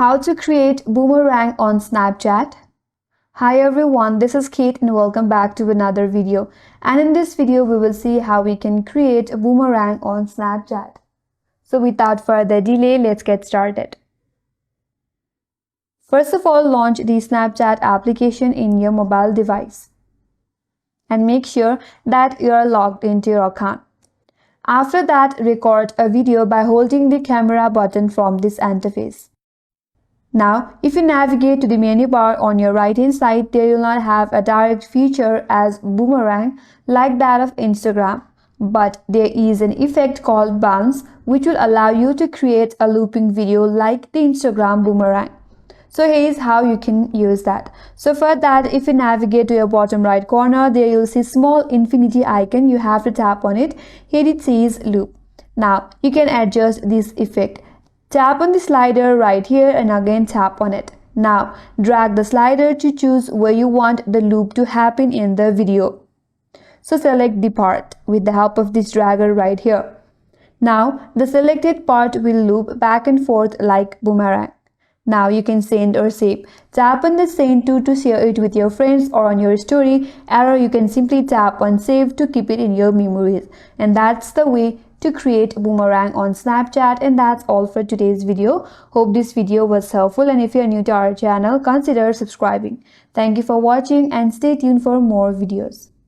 How to create boomerang on Snapchat. Hi everyone, this is Kate and welcome back to another video. And in this video, we will see how we can create a boomerang on Snapchat. So without further delay, let's get started. First of all, launch the Snapchat application in your mobile device. And make sure that you are logged into your account. After that, record a video by holding the camera button from this interface. Now, if you navigate to the menu bar on your right hand side, there will not have a direct feature as boomerang like that of Instagram, but there is an effect called bounce which will allow you to create a looping video like the Instagram boomerang. So here's how you can use that. So for that, if you navigate to your bottom right corner, there you'll see small infinity icon. You have to tap on it. Here it says loop. Now you can adjust this effect. Tap on the slider right here and again tap on it. Now drag the slider to choose where you want the loop to happen in the video. So select the part with the help of this dragger right here. Now the selected part will loop back and forth like boomerang. Now you can send or save. Tap on the send to share it with your friends or on your story, or you can simply tap on save to keep it in your memories. And that's the way to create boomerang on Snapchat. And that's all for today's video. Hope this video was helpful, and if you're new to our channel, consider subscribing. Thank you for watching and stay tuned for more videos.